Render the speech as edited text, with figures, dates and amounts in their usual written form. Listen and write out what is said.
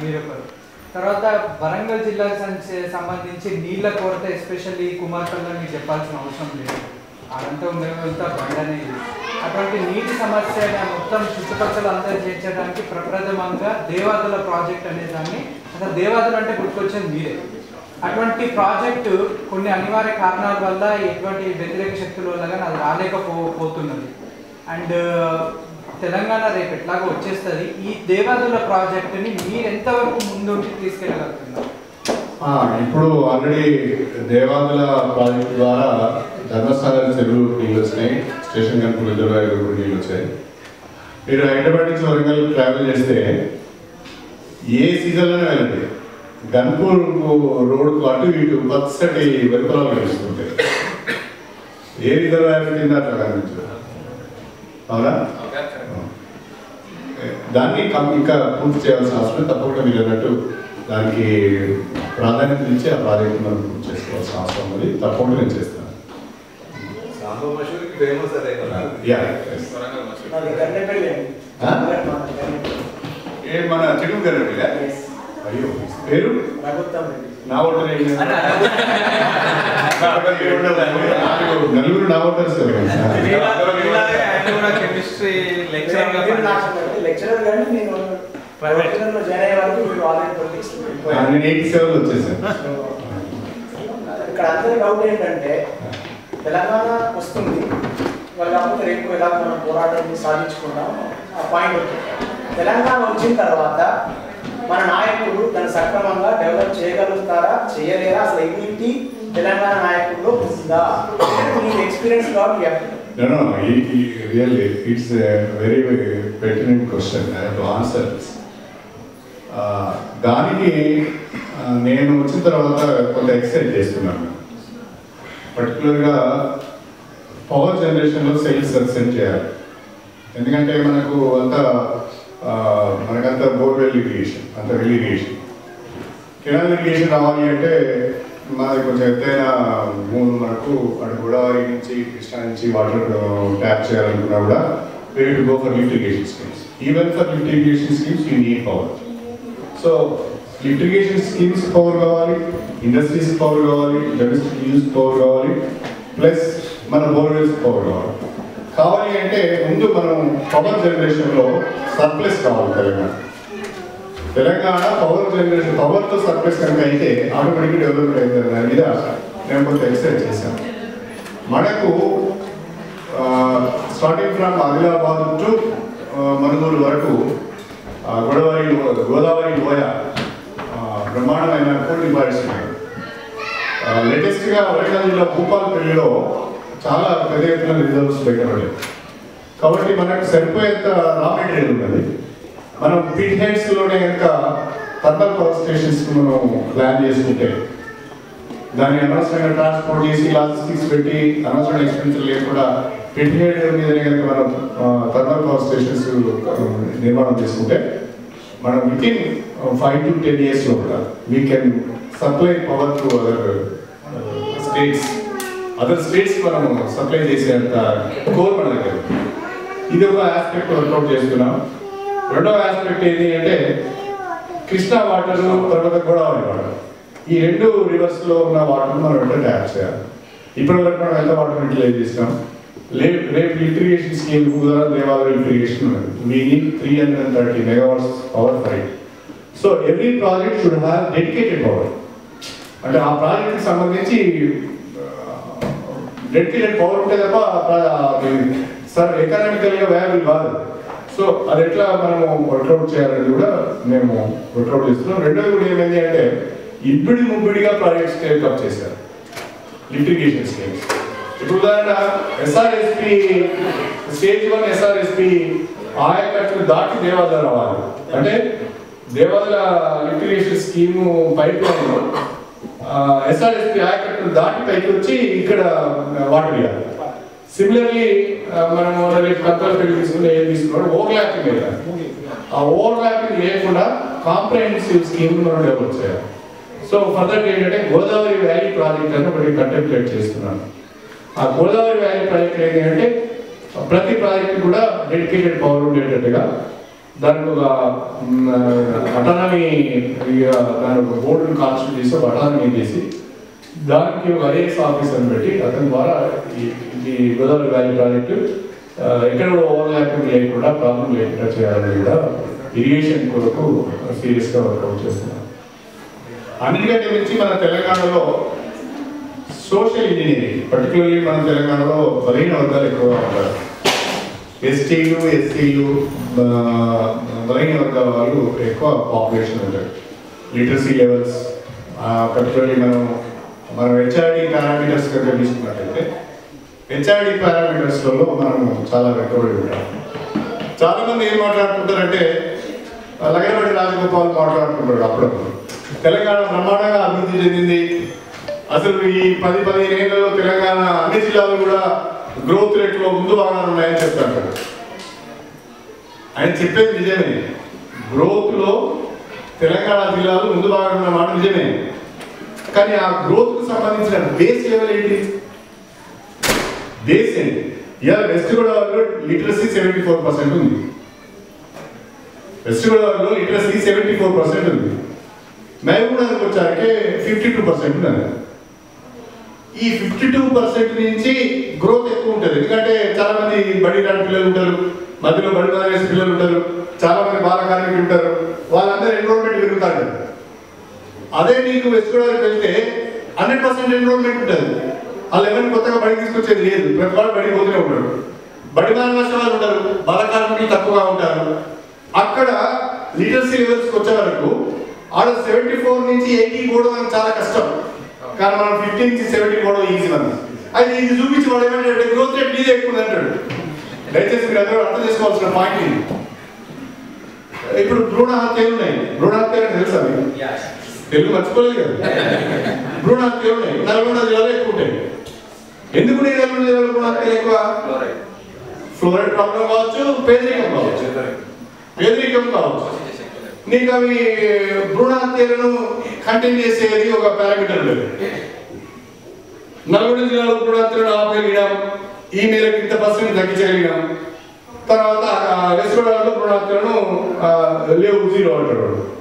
మీరొకరు. తర్వాత వరంగల్ జిల్లాకు సంబంధించి నీళ్ళ కొరత ఎస్పెషల్లీ కుమార్పల్లిలో మీకు చెప్పాల్సిన అవసరం లేదు, అదంతా ఉండేంత బండనే. అటువంటి నీటి సమస్య మొత్తం చుట్టుపక్కల అందరూ చేర్చడానికి ప్రప్రథమంగా దేవాదుల ప్రాజెక్ట్ అనే దాన్ని, అసలు దేవాదులు అంటే గుర్తుకొచ్చేది మీరే. అటువంటి ప్రాజెక్టు కొన్ని అనివార్య కారణాల వల్ల ఎటువంటి వ్యతిరేక శక్తుల వల్ల కానీ అది రాలేకపోతున్నది. అండ్ తెలంగాణ రేపు ఎట్లాగో వచ్చేస్తుంది. ఈ దేవాదుల ప్రాజెక్టుని మీరు ఎంతవరకు ముందుండి తీసుకెళ్ళగలుగుతున్నారు? ఇప్పుడు ఆల్రెడీ దేవాదుల ప్రాజెక్టు ద్వారా ధర్మస్థానం చెరువు నీళ్ళు వచ్చినాయి, స్టేషన్ కనుక రిజర్వాయర్ నీళ్ళు వచ్చాయి. మీరు హైదరాబాద్ నుంచి వరంగల్ ట్రావెల్ చేస్తే ఏ సీజన్లోనే వెళ్ళండి, గన్పూర్ రోడ్కు అటు ఇటు పచ్చటి వెలుపలాలు కనిపిస్తుంటాయి. ఏ రిజర్వాయర్ కింద అట్లా కనిపించదు, అవునా? దాన్ని ఇంకా పూర్తి చేయాల్సిన అవసరం తప్పకుండా మీరు అన్నట్టు దానికి ప్రాధాన్యత ఇచ్చి ఆ ప్రాజెక్టు మనం పూర్తి చేసుకోవాల్సిన అవసరం ఉంది. తప్పకుండా నేను చేస్తాను. మన చెడు గారు అయ్యో పేరు నా ఓటర్ నలుగురు నా ఓటర్స్ కెమిస్ట్రీ లెక్చరర్ కానీ నేను ప్రైవేట్లో జాయిన్ అయ్యే వరకు మీరు ఆల్రెడీ పొలిటిక్స్ నేను 87లో వచ్చేసాను. ఇక్కడ అందరి డౌట్ ఏంటంటే తెలంగాణ వస్తుంది వాళ్ళు, కాకపోతే రేపు ఎలా మనం పోరాటాన్ని సాధించుకుంటాం ఆ పాయింట్. తెలంగాణ వచ్చిన తర్వాత మన నాయకులు దాన్ని సక్రమంగా డెవలప్ చేయగలుగుతారా, చేయలేరా, అసలు ఎబిలిటీ తెలంగాణ నాయకుల్లో ఉందా? ఎక్స్పీరియన్స్ కాబట్టి No, really, it's a very, very pertinent question. I have to answer this. దానికి నేను వచ్చిన తర్వాత కొంత ఎక్సర్సైజ్ చేస్తున్నాను. పర్టికులర్గా పవర్ జనరేషన్లో సెల్ఫ్ సస్టైన్ చేయాలి. ఎందుకంటే మనకంతా బోర్వెల్ ఇరిగేషన్, అంత వెల్ ఇరిగేషన్, కెనాల్ ఇరిగేషన్ రావాలి అంటే మాది కొంచెం ఎత్తైన భూములు, మనకు అటు గోదావరి నుంచి కృష్ణా నుంచి వాటర్ ట్యాప్ చేయాలనుకున్నా కూడా we have to go for lift irrigation schemes. Even for lift irrigation schemes you need power. So lift irrigation schemes power కావాలి, ఇండస్ట్రీస్ పవర్ కావాలి, డొమెస్టిక్ యూజ్ పవర్ కావాలి, ప్లస్ మన బోర్వెల్స్ పవర్ కావాలి అంటే ముందు మనం పవర్ జనరేషన్లో సర్ప్లస్ కావాలి. తెలంగాణ పవర్ జనరేషన్ పవర్తో సర్ప్లస్ కనుక అయితే ఆటోమేటిక్గా డెవలప్మెంట్ అవుతుంది. దాని మీద నేను కొంత ఎక్సర్సైజ్ చేశాను. మనకు starting from Adilabad to Manuguru వరకు గోదావరి లోయ బ్రహ్మాండమైన కోల్ డిపాజిట్స్ ఉన్నాయి. లేటెస్ట్గా వరంగల్ జిల్లా భూపాలపల్లిలో చాలా పెద్ద ఎత్తున రిజర్వ్స్ బయటపడలేదు. కాబట్టి మనకు సరిపోయేంత రా మెటీరియల్ ఉన్నది. మనం పిట్ హెడ్స్లోనే కనుక థర్మల్ పవర్ స్టేషన్స్ మనం ప్లాన్ చేసుకుంటే దాన్ని అనవసరంగా ట్రాన్స్పోర్ట్ చేసి లాజిస్టిక్స్ పెట్టి అనవసరమైన ఎక్స్పెన్సర్ లేకుండా పిట్ హెడ్ మీదనే కనుక మనం థర్మల్ పవర్ స్టేషన్స్ నిర్మాణం చేసుకుంటే మనం వితిన్ 5 to 10 years కూడా we can supply power to other states మనం సప్లై చేసేంత కోర్ మన దగ్గర. ఇది ఒక ఆస్పెక్ట్ వర్కౌట్ చేస్తున్నాం. రెండవ ఆస్పెక్ట్ ఏంటి అంటే కృష్ణా వాటర్, తర్వాత గోదావరి వాటర్, ఈ రెండు రివర్స్లో ఉన్న వాటర్ మనం వెంటనే ట్యాప్ చేయాలి. ఇప్పటి వరకు మనం ఎంత వాటర్ యూటిలైజ్ చేసినాం. రేపు ఇరిగేషన్ స్కీమ్ దేవాలయ ఇరిగేషన్ ఉన్నది. We need 330 megawatts power for it. So every project should have dedicated power. అంటే ఆ ప్రాజెక్ట్కి సంబంధించి డెడికేటెడ్ పవర్ ఉంటే తప్ప సార్ ఎకనామికల్గా వ్యాల్యూ కాదు. సో అది ఎట్లా మనము వర్కౌట్ చేయాలని కూడా మేము వర్కౌట్ చేస్తున్నాం. రెండోది కూడా ఏమైంది అంటే ఇబ్బడి ముబ్బడిగా ప్రాజెక్ట్స్ టేకప్ చేశారు లిఫ్ట్ ఇరిగేషన్ స్కీమ్స్. ఇప్పుడు ఉదాహరణ ఎస్ఆర్ఎస్పి స్టేజ్ 1 ఎస్ఆర్ఎస్పి ఆయకట్లు దాటి దేవాదుల రావాలి అంటే Devadula lift irrigation scheme pipeline SRSP ఆయకట్లు దాటి పైకి వచ్చి ఇక్కడ వాటర్ ఇవ్వాలి. సిమిలర్లీ మనము కంట్రోల్ తీసుకుని ఏం తీసుకున్నాడు ఓవర్లాపింగ్ మీద ఆ ఓవర్లాపింగ్ లేకుండా కాంప్రహెన్సివ్ స్కీమ్ మనం డెవలప్ చేయాలి. సో ఫర్దర్ ఏంటంటే గోదావరి వ్యాలీ ప్రాజెక్ట్ అని ఒకటి కంటెంప్లేట్ చేస్తున్నాను. ఆ గోదావరి వ్యాలీ ప్రాజెక్ట్ ఏంటంటే ప్రతి ప్రాజెక్ట్ కూడా డెడికేటెడ్ పవర్ ఉండేటట్టుగా దానికి ఒక అటానమీ, దాని ఒక బోర్డును కాన్స్టిట్యూట్ చేసి ఒక అటానమీ చేసి దానికి ఒక ఐఏఎస్ ఆఫీసర్ని పెట్టి అతని ద్వారా ఈ గోదావరి వ్యాలీ ప్రాజెక్టు ఎక్కడ కూడా ఓవర్లాపింగ్ లేకుండా ప్రాబ్లం లేకుండా చేయాలని కూడా ఇరిగేషన్ కొరకు సీరియస్గా వర్కౌట్ చేస్తున్నాం. అన్నిటికంటే మించి మన తెలంగాణలో సోషల్ ఇంజనీరింగ్, పర్టికులర్లీ మన తెలంగాణలో బలహీన వర్గాలు ఎక్కువగా ఉంటారు. ఎస్టీలు, ఎస్సీలు, బలహీన వర్గాల వాళ్ళు ఎక్కువ పాపులేషన్ ఉంటారు. లిటరసీ లెవెల్స్ పర్టికులర్లీ మనం హెచ్ఆర్డి పారామీటర్స్ కనుక తీసుకున్నట్లయితే హెచ్ఆర్డి పారామీటర్స్లలో మనం చాలా వెనుకబడి ఉంటాం. చాలామంది ఏం మాట్లాడుతుంటారంటే లగడబడి రాజగోపాల్ మాట్లాడుతుంటారు అప్పుడప్పుడు తెలంగాణ బ్రహ్మాండంగా అభివృద్ధి చెందింది, అసలు ఈ 10-15 ఏళ్లలో తెలంగాణ అన్ని జిల్లాలు కూడా గ్రోత్ రేట్లో ముందు బాగా ఉన్నాయని చెప్తారు. ఆయన చెప్పేది నిజమే, గ్రోత్లో తెలంగాణ జిల్లాలు ముందు బాగా ఉన్న మాట నిజమే. కానీ ఆ గ్రోత్కు సంబంధించిన బేస్ లెవెల్ ఏంటి? బేస్ ఏంటి? ఇవాళ వెస్ట్ గోదావరిలో లిటరసీ 74% ఉంది. వెస్ట్ గోదావరిలో లిటరసీ 74% ఉంది. మహబూబ్నగర్కి వచ్చాకే 52% ఉన్నది. ఈ 52% నుంచి గ్రోత్ ఎక్కువ ఉంటుంది. ఎందుకంటే చాలా మంది బడి రాని పిల్లలు ఉంటారు, మధ్యలో బడి మానేసే పిల్లలు ఉంటారు, చాలా మంది బాల కార్మికులు ఉంటారు, వాళ్ళందరూ ఎన్రోల్మెంట్ పెరుగుతారు. అదే నీకు వెస్ట్ గోదావరికి వెళ్తే 100% ఎన్రోల్మెంట్ ఉంటుంది. వాళ్ళు ఎవరిని కొత్తగా బడి తీసుకొచ్చేది లేదు, ప్రతి వాళ్ళు బడి పోతూనే ఉంటారు. బడి మానేసే వాళ్ళు ఉంటారు, బాల కార్మికులు తక్కువగా ఉంటారు. అక్కడ లిటరసీ లెవెల్స్కి వచ్చే వరకు ఆడ 74 నుంచి 80 పోవడం అనేది చాలా కష్టం. కానీ మనం 50 నుంచి 70 పోవడం ఈజీ మనం. అది ఇది చూపించి వాడు ఏమంటే గ్రోత్ రేట్ మీదే ఎక్కువ అంటాడు. దయచేసి మీరు అందరూ అర్థం చేసుకోవాల్సిన పాయింట్ ఇది. ఇప్పుడు భ్రూణ హత్యలు ఉన్నాయి. భ్రూణ హత్యలు తెలుసా మీకు? తెలుగు మర్చిపోలేదు కదా. భ్రూణ హత్యలు ఉన్నాయి, నల్గొండ జిల్లాలో ఎక్కువ ఉంటాయి. ఎందుకు నల్గొండ జిల్లాలో భ్రూణ హత్యలు ఎక్కువ? ఫ్లోరైడ్ ప్రాబ్లం కావచ్చు, పేదరికం కావచ్చు. పేదరికం కావచ్చు. నీకు అవి భ్రూణ హత్యలను కంటైన్ చేసేది ఒక పారామీటర్ లేదు. నల్గొండ జిల్లాలో భ్రూణ హత్యలను ఆపగలిగినాం, ఈ మేరకు ఇంత % తగ్గించగలిగినాం. తర్వాత వెస్ట్ గోదావరిలో భ్రూణ హత్యలను లేవు, 0 అంటారు.